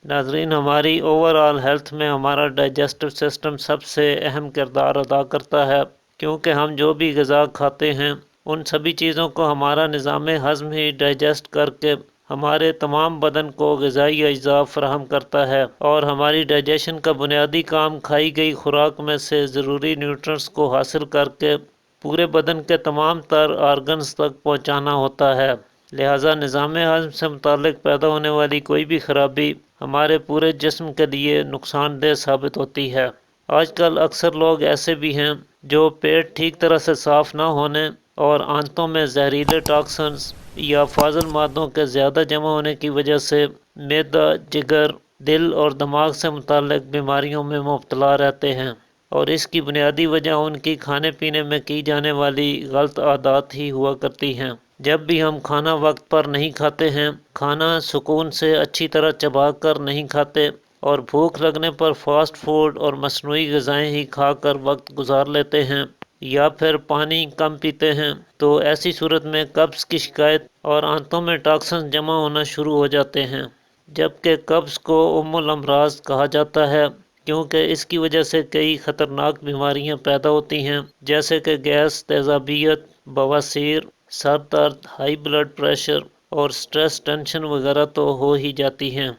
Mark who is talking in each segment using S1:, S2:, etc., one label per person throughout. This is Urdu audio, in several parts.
S1: ناظرین، ہماری اوور آل ہیلتھ میں ہمارا ڈائجسٹو سسٹم سب سے اہم کردار ادا کرتا ہے، کیونکہ ہم جو بھی غذا کھاتے ہیں ان سبھی چیزوں کو ہمارا نظام ہضم ہی ڈائجسٹ کر کے ہمارے تمام بدن کو غذائی اجزاء فراہم کرتا ہے، اور ہماری ڈائجیشن کا بنیادی کام کھائی گئی خوراک میں سے ضروری نیوٹرنٹس کو حاصل کر کے پورے بدن کے تمام تر آرگنز تک پہنچانا ہوتا ہے۔ لہٰذا نظام ہضم سے متعلق پیدا ہونے والی کوئی بھی خرابی ہمارے پورے جسم کے لیے نقصان دہ ثابت ہوتی ہے۔ آج کل اکثر لوگ ایسے بھی ہیں جو پیٹ ٹھیک طرح سے صاف نہ ہونے اور آنتوں میں زہریلے ٹاکسنز یا فاضل مادوں کے زیادہ جمع ہونے کی وجہ سے معدہ، جگر، دل اور دماغ سے متعلق بیماریوں میں مبتلا رہتے ہیں، اور اس کی بنیادی وجہ ان کی کھانے پینے میں کی جانے والی غلط عادات ہی ہوا کرتی ہیں۔ جب بھی ہم کھانا وقت پر نہیں کھاتے ہیں، کھانا سکون سے اچھی طرح چبا کر نہیں کھاتے اور بھوک لگنے پر فاسٹ فوڈ اور مصنوعی غذائیں ہی کھا کر وقت گزار لیتے ہیں، یا پھر پانی کم پیتے ہیں، تو ایسی صورت میں قبض کی شکایت اور آنتوں میں ٹاکسن جمع ہونا شروع ہو جاتے ہیں، جبکہ قبض کو ام الامراض کہا جاتا ہے، کیونکہ اس کی وجہ سے کئی خطرناک بیماریاں پیدا ہوتی ہیں، جیسے کہ گیس، تیزابیت، بواسیر، سر درد، ہائی بلڈ پریشر اور سٹریس، ٹینشن وغیرہ تو ہو ہی جاتی ہیں۔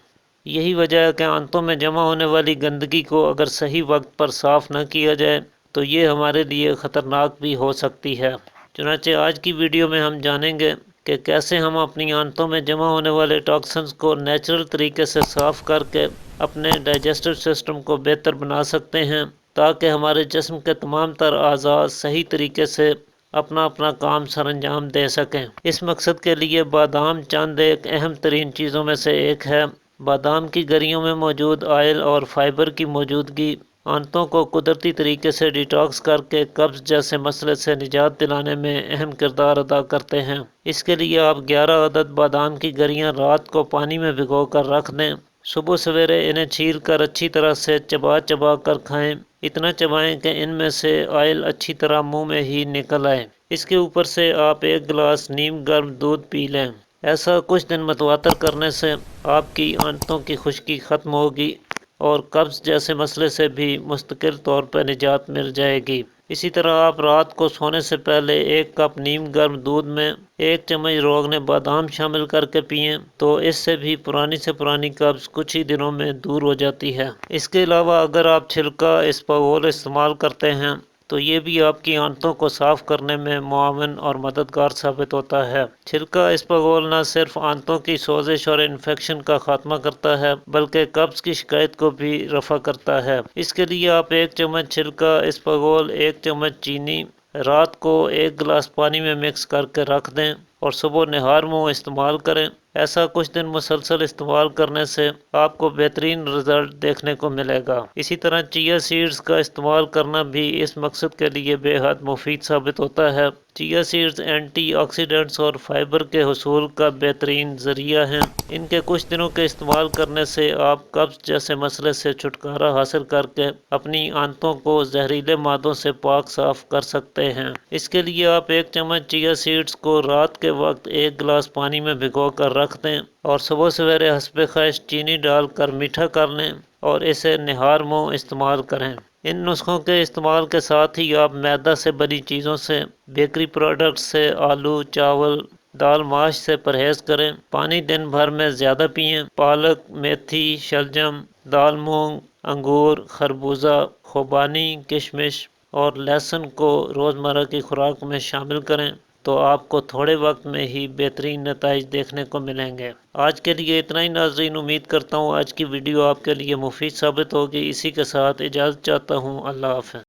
S1: یہی وجہ ہے کہ آنتوں میں جمع ہونے والی گندگی کو اگر صحیح وقت پر صاف نہ کیا جائے تو یہ ہمارے لیے خطرناک بھی ہو سکتی ہے۔ چنانچہ آج کی ویڈیو میں ہم جانیں گے کہ کیسے ہم اپنی آنتوں میں جمع ہونے والے ٹاکسنز کو نیچرل طریقے سے صاف کر کے اپنے ڈائجسٹو سسٹم کو بہتر بنا سکتے ہیں، تاکہ ہمارے جسم کے تمام تر اعضاء صحیح طریقے سے اپنا اپنا کام سر انجام دے سکیں۔ اس مقصد کے لیے بادام چند ایک اہم ترین چیزوں میں سے ایک ہے۔ بادام کی گریوں میں موجود آئل اور فائبر کی موجودگی آنتوں کو قدرتی طریقے سے ڈیٹاکس کر کے قبض جیسے مسئلے سے نجات دلانے میں اہم کردار ادا کرتے ہیں۔ اس کے لیے آپ 11 عدد بادام کی گریاں رات کو پانی میں بھگو کر رکھ دیں۔ صبح سویرے انہیں چھیل کر اچھی طرح سے چبا چبا کر کھائیں، اتنا چبائیں کہ ان میں سے آئل اچھی طرح منہ میں ہی نکل آئے۔ اس کے اوپر سے آپ ایک گلاس نیم گرم دودھ پی لیں۔ ایسا کچھ دن متواتر کرنے سے آپ کی آنتوں کی خشکی ختم ہوگی اور قبض جیسے مسئلے سے بھی مستقل طور پر نجات مل جائے گی۔ اسی طرح آپ رات کو سونے سے پہلے ایک کپ نیم گرم دودھ میں 1 چمچ روغن بادام شامل کر کے پئیں، تو اس سے بھی پرانی سے پرانی قبض کچھ ہی دنوں میں دور ہو جاتی ہے۔ اس کے علاوہ اگر آپ چھلکا اسپغول استعمال کرتے ہیں تو یہ بھی آپ کی آنتوں کو صاف کرنے میں معاون اور مددگار ثابت ہوتا ہے۔ چھلکا اسپغول نہ صرف آنتوں کی سوزش اور انفیکشن کا خاتمہ کرتا ہے بلکہ قبض کی شکایت کو بھی رفع کرتا ہے۔ اس کے لیے آپ 1 چمچ چھلکا اسپغول، 1 چمچ چینی، رات کو 1 گلاس پانی میں مکس کر کے رکھ دیں اور صبح نہار منہ استعمال کریں۔ ایسا کچھ دن مسلسل استعمال کرنے سے آپ کو بہترین رزلٹ دیکھنے کو ملے گا۔ اسی طرح چیا سیڈز کا استعمال کرنا بھی اس مقصد کے لیے بے حد مفید ثابت ہوتا ہے۔ چیا سیڈز اینٹی آکسیڈنٹس اور فائبر کے حصول کا بہترین ذریعہ ہیں۔ ان کے کچھ دنوں کے استعمال کرنے سے آپ قبض جیسے مسئلے سے چھٹکارا حاصل کر کے اپنی آنتوں کو زہریلے مادوں سے پاک صاف کر سکتے ہیں۔ اس کے لیے آپ 1 چمچ چیا سیڈز کو رات کے وقت 1 گلاس پانی میں بھگو کر رکھ دیں اور صبح سویرے حسب خواہش چینی ڈال کر میٹھا کر لیں اور اسے نہار منہ استعمال کریں۔ ان نسخوں کے استعمال کے ساتھ ہی آپ میدا سے بنی چیزوں سے، بیکری پروڈکٹس سے، آلو، چاول، دال ماش سے پرہیز کریں۔ پانی دن بھر میں زیادہ پئیں۔ پالک، میتھی، شلجم، دال مونگ، انگور، خربوزہ، خوبانی، کشمش اور لہسن کو روزمرہ کی خوراک میں شامل کریں تو آپ کو تھوڑے وقت میں ہی بہترین نتائج دیکھنے کو ملیں گے۔ آج کے لیے اتنا ہی ناظرین، امید کرتا ہوں آج کی ویڈیو آپ کے لیے مفید ثابت ہوگی۔ اسی کے ساتھ اجازت چاہتا ہوں۔ اللہ حافظ۔